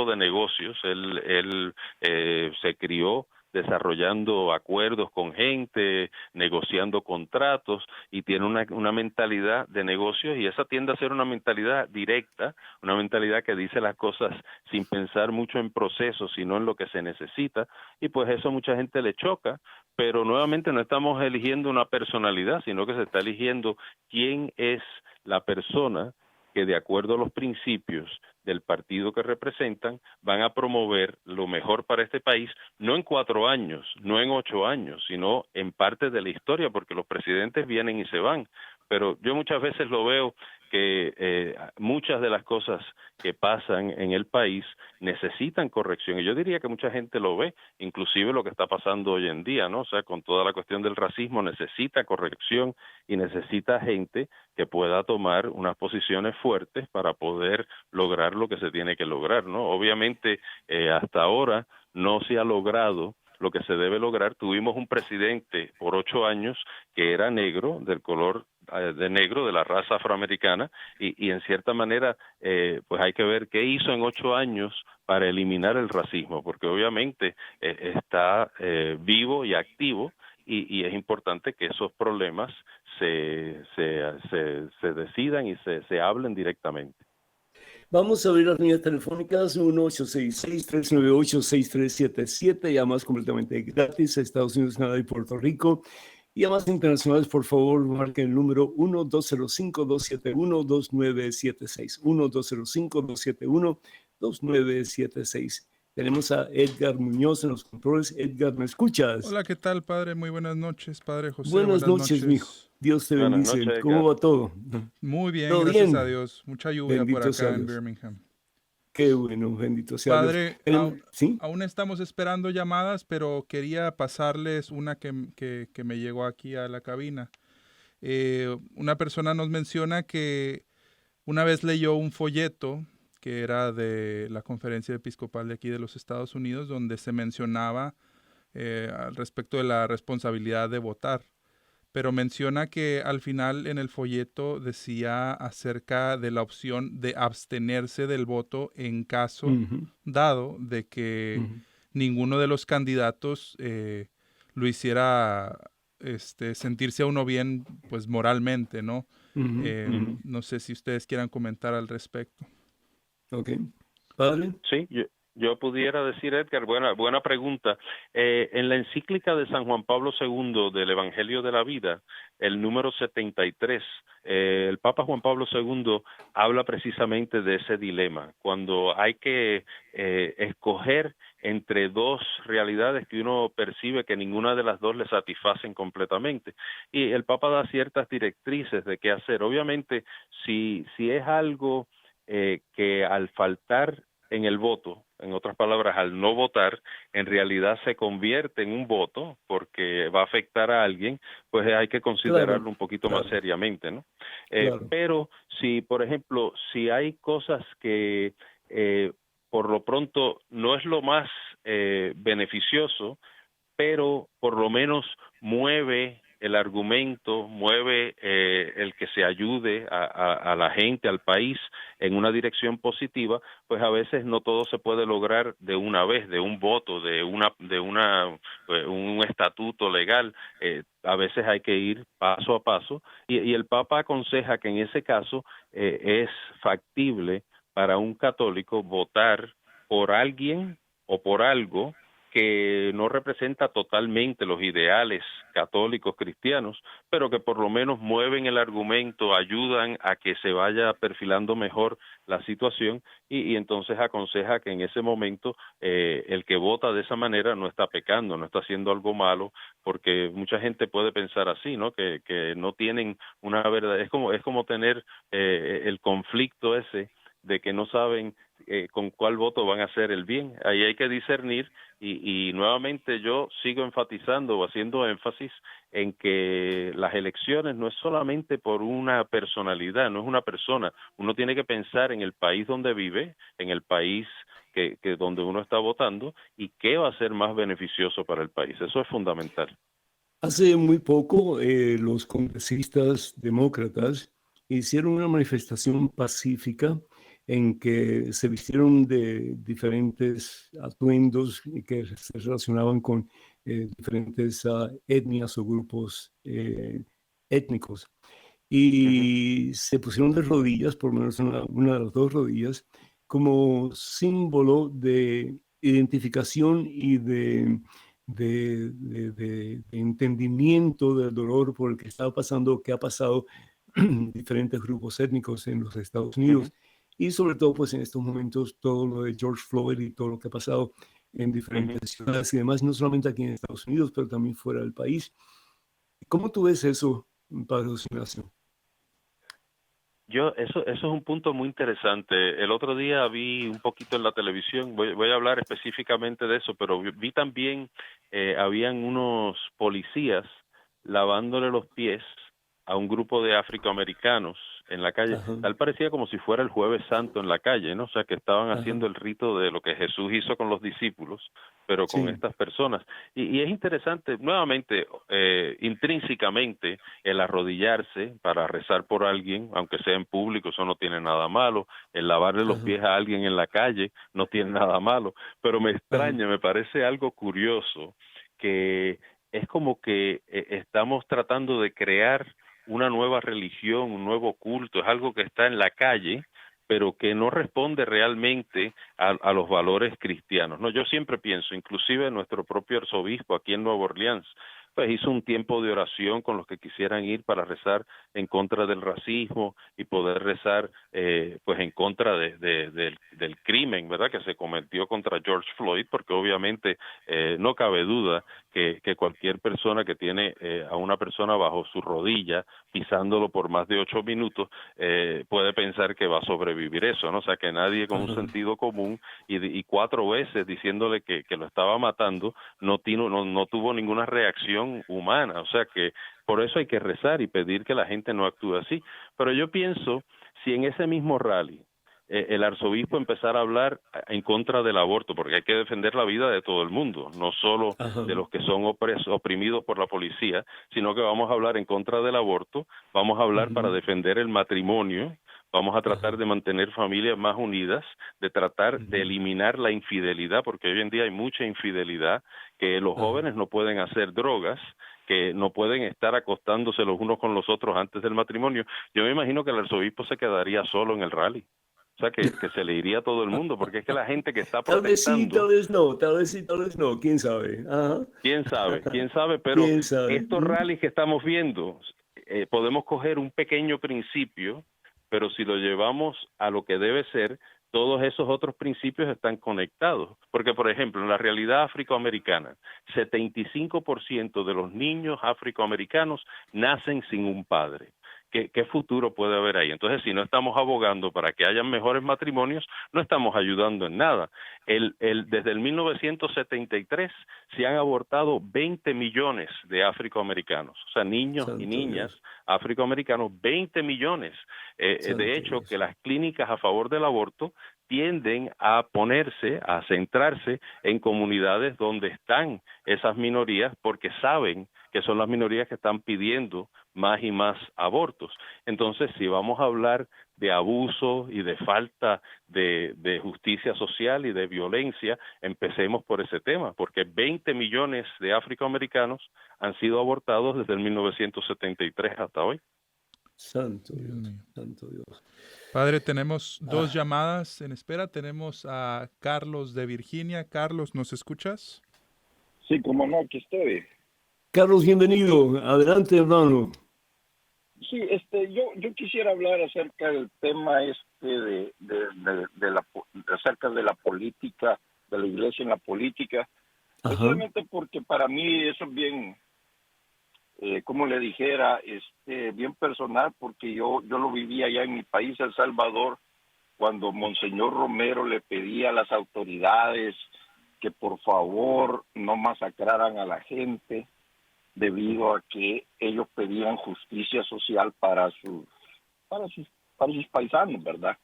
de negocios. Él se crió desarrollando acuerdos con gente, negociando contratos, y tiene una mentalidad de negocios, y esa tiende a ser una mentalidad directa, una mentalidad que dice las cosas sin pensar mucho en procesos, sino en lo que se necesita, y pues eso a mucha gente le choca, pero nuevamente no estamos eligiendo una personalidad, sino que se está eligiendo quién es la persona que, de acuerdo a los principios del partido que representan, van a promover lo mejor para este país, no en 4 años, no en 8 años, sino en parte de la historia, porque los presidentes vienen y se van. Pero yo muchas veces lo veo que muchas de las cosas que pasan en el país necesitan corrección, y yo diría que mucha gente lo ve, inclusive lo que está pasando hoy en día, ¿no? O sea, con toda la cuestión del racismo necesita corrección y necesita gente que pueda tomar unas posiciones fuertes para poder lograr lo que se tiene que lograr, ¿no? Obviamente, hasta ahora no se ha logrado lo que se debe lograr. Tuvimos un presidente por 8 años que era negro, del color de negro, de la raza afroamericana, y en cierta manera pues hay que ver qué hizo en 8 años para eliminar el racismo, porque obviamente está vivo y activo, y es importante que esos problemas se decidan y se hablen directamente. Vamos a abrir las líneas telefónicas 1-866-398-6377, llamadas completamente gratis a Estados Unidos, Canadá y Puerto Rico. Y llamadas internacionales, por favor, marquen el número 1-205-271-2976. 1-205-271-2976. Tenemos a Edgar Muñoz en los controles. Edgar, ¿me escuchas? Hola, ¿qué tal, padre? Muy buenas noches, padre José. Buenas noches, mijo. Dios te bendice. Buenas noches, ¿Cómo va todo? Muy bien, ¿Todo gracias bien? a Dios. Mucha lluvia Bendito por sea acá en Dios. Birmingham. Qué bueno, bendito sea Padre, Dios. ¿Sí? aún estamos esperando llamadas, pero quería pasarles una que me llegó aquí a la cabina. Una persona nos menciona que una vez leyó un folleto que era de la Conferencia Episcopal de aquí de los Estados Unidos, donde se mencionaba al respecto de la responsabilidad de votar. pero menciona que al final en el folleto decía acerca de la opción de abstenerse del voto en caso Ujú, dado de que ujú, ninguno de los candidatos lo hiciera sentirse a uno bien, pues moralmente, ¿no? ujú, ujú. No sé si ustedes quieran comentar al respecto. Ok. Padre. Sí, yo pudiera decir, Edgar, buena pregunta. En la encíclica de San Juan Pablo II del Evangelio de la Vida, el número 73, el Papa Juan Pablo II habla precisamente de ese dilema, cuando hay que escoger entre dos realidades que uno percibe que ninguna de las dos le satisfacen completamente. Y el Papa da ciertas directrices de qué hacer. Obviamente, si es algo que al faltar en el voto, en otras palabras, al no votar, en realidad se convierte en un voto porque va a afectar a alguien, pues hay que Claro, considerarlo un poquito más claro, seriamente, ¿no? claro. Pero si, por ejemplo, si hay cosas que por lo pronto no es lo más beneficioso, pero por lo menos mueve el argumento, mueve el que se ayude a la gente, al país, en una dirección positiva, pues a veces no todo se puede lograr de una vez, de un voto, un estatuto legal. A veces hay que ir paso a paso, y el Papa aconseja que en ese caso es factible para un católico votar por alguien o por algo que no representa totalmente los ideales católicos cristianos, pero que por lo menos mueven el argumento, ayudan a que se vaya perfilando mejor la situación, y entonces aconseja que en ese momento el que vota de esa manera no está pecando, no está haciendo algo malo, porque mucha gente puede pensar así, ¿no? Que no tienen una verdad, es como tener el conflicto ese de que no saben con cuál voto van a hacer el bien. Ahí hay que discernir, y nuevamente yo sigo enfatizando o haciendo énfasis en que las elecciones no es solamente por una personalidad, no es una persona. Uno tiene que pensar en el país donde vive, en el país que donde uno está votando, y qué va a ser más beneficioso para el país. Eso es fundamental. Hace muy poco los congresistas demócratas hicieron una manifestación pacífica en que se vistieron de diferentes atuendos y que se relacionaban con diferentes etnias o grupos étnicos. Ujú, Y se pusieron de rodillas, por lo menos una de las dos rodillas, como símbolo de identificación y de entendimiento del dolor por el que estaba pasando, que ha pasado diferentes grupos étnicos en los Estados ujú. Unidos, y sobre todo pues en estos momentos todo lo de George Floyd y todo lo que ha pasado en Ujú. diferentes ciudades y demás, no solamente aquí en Estados Unidos, pero también fuera del país. ¿Cómo tú ves eso, Padre José Ignacio? Eso es un punto muy interesante. El otro día vi un poquito en la televisión, voy a hablar específicamente de eso, pero vi también, habían unos policías lavándole los pies a un grupo de afroamericanos en la calle. Ajá, Tal parecía como si fuera el Jueves Santo en la calle, ¿no? O sea, que estaban ajá, haciendo el rito de lo que Jesús hizo con los discípulos, pero con sí, estas personas. Y es interesante, nuevamente, intrínsecamente, el arrodillarse para rezar por alguien, aunque sea en público, eso no tiene nada malo. El lavarle los ajá, pies a alguien en la calle no tiene nada malo. Pero me ajá, extraña, me parece algo curioso, que es como que estamos tratando de crear una nueva religión, un nuevo culto, es algo que está en la calle, pero que no responde realmente a los valores cristianos. No, yo siempre pienso, inclusive nuestro propio arzobispo aquí en Nueva Orleans, pues hizo un tiempo de oración con los que quisieran ir para rezar en contra del racismo y poder rezar pues en contra del crimen, ¿verdad?, que se cometió contra George Floyd, porque obviamente no cabe duda que cualquier persona que tiene a una persona bajo su rodilla pisándolo por más de 8 minutos puede pensar que va a sobrevivir eso, ¿no? O sea, que nadie con un ajá, sentido común y 4 veces diciéndole que lo estaba matando no tuvo ninguna reacción humana. O sea que por eso hay que rezar y pedir que la gente no actúe así. Pero yo pienso, si en ese mismo rally el arzobispo empezar a hablar en contra del aborto, porque hay que defender la vida de todo el mundo, no solo de los que son oprimidos por la policía, sino que vamos a hablar en contra del aborto, vamos a hablar para defender el matrimonio, vamos a tratar de mantener familias más unidas, de tratar de eliminar la infidelidad, porque hoy en día hay mucha infidelidad, que los jóvenes no pueden hacer drogas, que no pueden estar acostándose los unos con los otros antes del matrimonio. Yo me imagino que el arzobispo se quedaría solo en el rally. O sea, que se le iría a todo el mundo, porque es que la gente que está Tal vez sí, protestando... tal vez no, tal vez sí, tal vez no, quién sabe. Ajá. quién sabe, pero ¿Quién sabe? estos rallies que estamos viendo, podemos coger un pequeño principio, pero si lo llevamos a lo que debe ser, todos esos otros principios están conectados. Porque, por ejemplo, en la realidad afroamericana, 75% de los niños afroamericanos nacen sin un padre. ¿Qué futuro puede haber ahí? Entonces, si no estamos abogando para que haya mejores matrimonios, no estamos ayudando en nada. Desde el 1973 se han abortado 20 millones de afroamericanos, o sea, niños y niñas afroamericanos, 20 millones. De hecho, que las clínicas a favor del aborto tienden a centrarse en comunidades donde están esas minorías, porque saben que son las minorías que están pidiendo más y más abortos. Entonces, si vamos a hablar de abuso y de falta de justicia social y de violencia, empecemos por ese tema, porque 20 millones de afroamericanos han sido abortados desde el 1973 hasta hoy. Santo Dios, santo Dios. Padre, tenemos dos llamadas en espera. Tenemos a Carlos de Virginia. Carlos, ¿nos escuchas? Sí, cómo no, aquí estoy. Carlos, bienvenido. Adelante, hermano. Sí, yo quisiera hablar acerca del tema acerca de la política, de la iglesia en la política, especialmente porque para mí eso es bien, como le dijera, bien personal, porque yo lo vivía allá en mi país, El Salvador, cuando Monseñor Romero le pedía a las autoridades que por favor no masacraran a la gente, debido a que ellos pedían justicia social para sus paisanos, ¿verdad?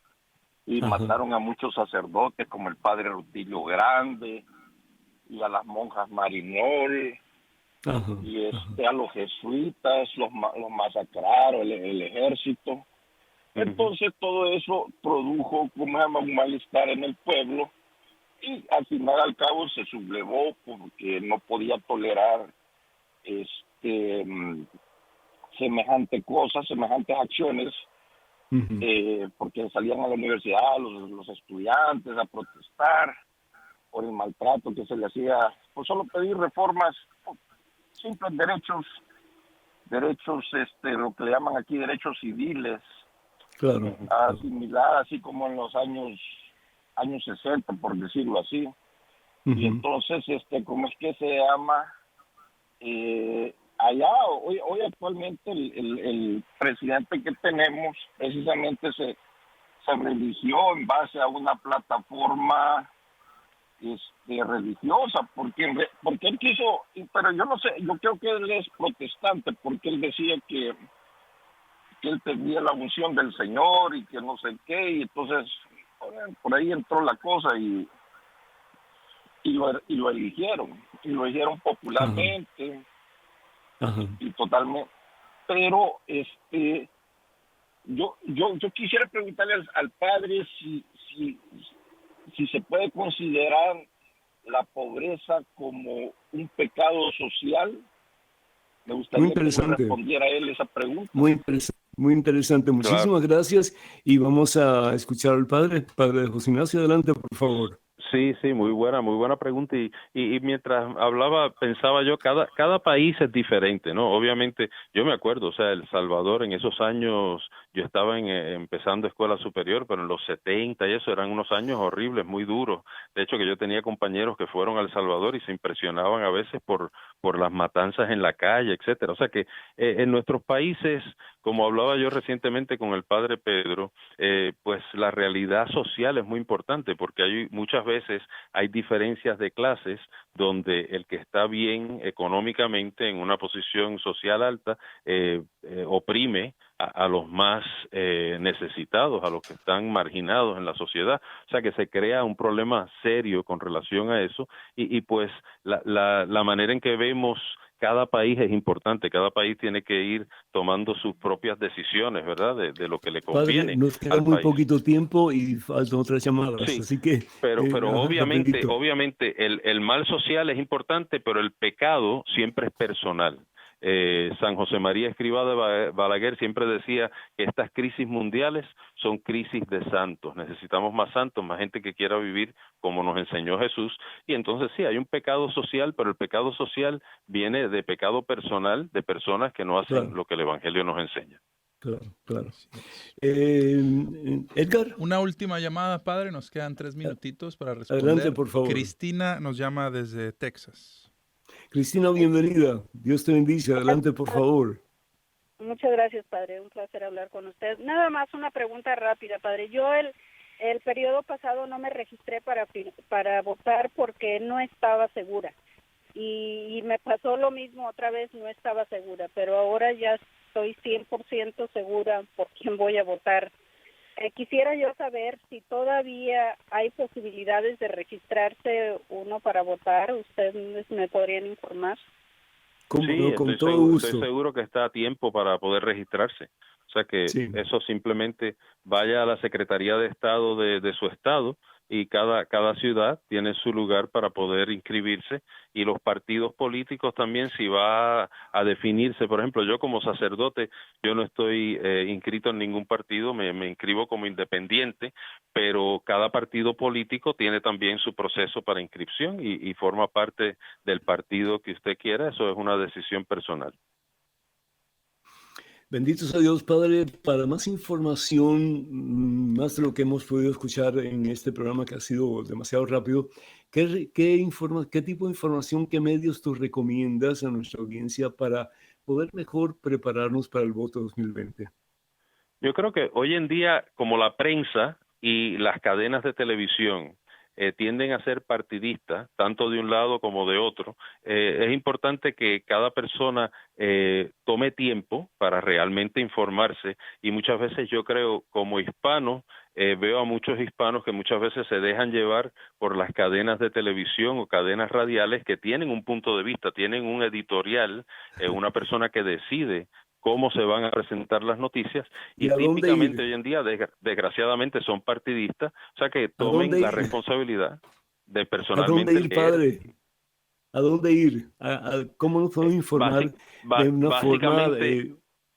Y mataron a muchos sacerdotes, como el padre Rutilio Grande, y a las monjas Marinol, y a los jesuitas los masacraron, el ejército. Entonces todo eso produjo un malestar en el pueblo, y al final al cabo se sublevó porque no podía tolerar semejante cosas, semejantes acciones, porque salían a la universidad los estudiantes a protestar por el maltrato que se le hacía, pues solo pedir reformas, simples derechos, lo que le llaman aquí derechos civiles, claro, similar así como en los años 60, por decirlo así. Y entonces, ¿cómo es que se llama? Allá hoy actualmente el presidente que tenemos precisamente se religió en base a una plataforma religiosa, porque él quiso, pero yo no sé, yo creo que él es protestante, porque él decía que él tenía la unción del Señor y que no sé qué, y entonces por ahí entró la cosa y lo eligieron popularmente. Y totalmente, pero yo quisiera preguntarle al padre si se puede considerar la pobreza como un pecado social. Me gustaría que me respondiera él esa pregunta. Muy interesante. Muchísimas gracias, y vamos a escuchar al padre José Ignacio. Adelante, por favor. Sí, muy buena pregunta, y mientras hablaba pensaba yo, cada país es diferente, ¿no? Obviamente, yo me acuerdo, o sea, El Salvador en esos años, yo estaba empezando escuela superior, pero en los 70 y eso eran unos años horribles, muy duros. De hecho, que yo tenía compañeros que fueron a El Salvador y se impresionaban a veces por las matanzas en la calle, etcétera. O sea que en nuestros países, como hablaba yo recientemente con el padre Pedro, pues la realidad social es muy importante, porque muchas veces hay diferencias de clases donde el que está bien económicamente en una posición social alta oprime a los más necesitados, a los que están marginados en la sociedad. O sea que se crea un problema serio con relación a eso y pues la manera en que vemos cada país es importante, cada país tiene que ir tomando sus propias decisiones, ¿verdad? De lo que le conviene. Padre, nos queda al muy país. poquito tiempo y faltan otras llamadas, Sí, así que... pero rapidito. obviamente el mal social es importante, pero el pecado siempre es personal. San José María Escrivá de Balaguer siempre decía que estas crisis mundiales son crisis de santos. Necesitamos más santos, más gente que quiera vivir como nos enseñó Jesús. Y entonces sí, hay un pecado social, pero el pecado social viene de pecado personal, de personas que no hacen lo que el Evangelio nos enseña. Claro, claro. Edgar. Una última llamada, padre. Nos quedan 3 minutitos para responder. Adelante, por favor. Cristina nos llama desde Texas. Cristina, bienvenida. Dios te bendice. Adelante, por favor. Muchas gracias, padre. Un placer hablar con usted. Nada más una pregunta rápida, padre. Yo el periodo pasado no me registré para votar porque no estaba segura. Y me pasó lo mismo otra vez, no estaba segura. Pero ahora ya estoy 100% segura por quién voy a votar. Quisiera yo saber si todavía hay posibilidades de registrarse uno para votar. ¿Ustedes me podrían informar? Sí, con todo gusto. Estoy seguro que está a tiempo para poder registrarse. O sea que eso simplemente vaya a la Secretaría de Estado de su estado y cada ciudad tiene su lugar para poder inscribirse, y los partidos políticos también, si va a definirse. Por ejemplo, yo como sacerdote, yo no estoy inscrito en ningún partido, me inscribo como independiente, pero cada partido político tiene también su proceso para inscripción y forma parte del partido que usted quiera. Eso es una decisión personal. Bendito sea Dios, Padre. Para más información, más de lo que hemos podido escuchar en este programa que ha sido demasiado rápido, ¿qué tipo de información, qué medios tú recomiendas a nuestra audiencia para poder mejor prepararnos para el voto 2020? Yo creo que hoy en día, como la prensa y las cadenas de televisión tienden a ser partidistas, tanto de un lado como de otro, es importante que cada persona tome tiempo para realmente informarse, y muchas veces yo creo, como hispano, veo a muchos hispanos que muchas veces se dejan llevar por las cadenas de televisión o cadenas radiales que tienen un punto de vista, tienen un editorial, una persona que decide cómo se van a presentar las noticias, y típicamente hoy en día, desgraciadamente, son partidistas. O sea que tomen la responsabilidad de personalmente... ¿A dónde ir, padre? ¿A dónde ir? ¿Cómo nos podemos informar de una forma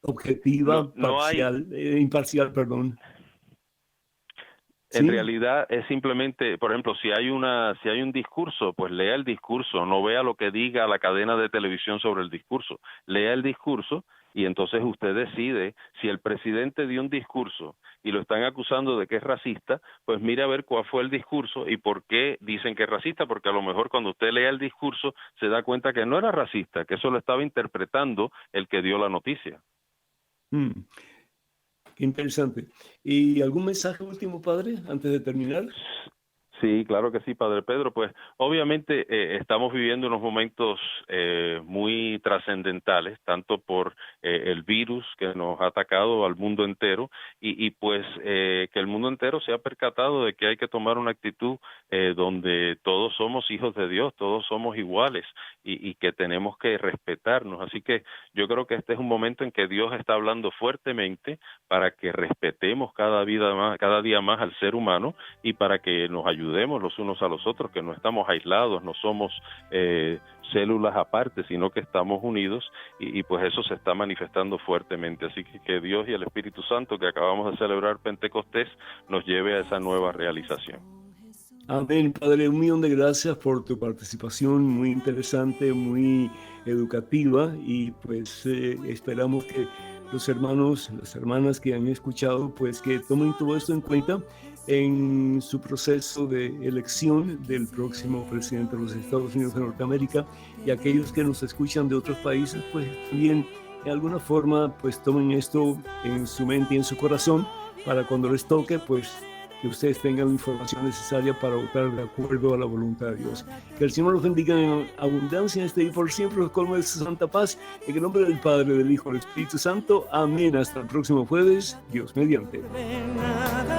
objetiva, imparcial, perdón? En realidad es simplemente, por ejemplo, si hay un discurso, pues lea el discurso, no vea lo que diga la cadena de televisión sobre el discurso. Lea el discurso y entonces usted decide si el presidente dio un discurso y lo están acusando de que es racista, pues mire a ver cuál fue el discurso y por qué dicen que es racista, porque a lo mejor cuando usted lea el discurso se da cuenta que no era racista, que eso lo estaba interpretando el que dio la noticia. Qué interesante. ¿Y algún mensaje último, padre, antes de terminar? Sí, claro que sí, Padre Pedro. Pues obviamente estamos viviendo unos momentos muy trascendentales, tanto por el virus que nos ha atacado al mundo entero y pues que el mundo entero se ha percatado de que hay que tomar una actitud donde todos somos hijos de Dios, todos somos iguales y que tenemos que respetarnos. Así que yo creo que este es un momento en que Dios está hablando fuertemente para que respetemos cada día más al ser humano y para que nos ayudemos los unos a los otros, que no estamos aislados, no somos células aparte, sino que estamos unidos y pues eso se está manifestando fuertemente. Así que Dios y el Espíritu Santo, que acabamos de celebrar Pentecostés, nos lleve a esa nueva realización. Amén, Padre. Un millón de gracias por tu participación, muy interesante, muy educativa, y pues esperamos que los hermanos, las hermanas que han escuchado, pues que tomen todo esto en cuenta en su proceso de elección del próximo presidente de los Estados Unidos de Norteamérica, y aquellos que nos escuchan de otros países, pues también de alguna forma pues tomen esto en su mente y en su corazón para cuando les toque pues que ustedes tengan la información necesaria para votar de acuerdo a la voluntad de Dios. Que el Señor los bendiga en abundancia este día por siempre, los colme de su santa paz, en el nombre del Padre, del Hijo y del Espíritu Santo. Amén. Hasta el próximo jueves, Dios mediante.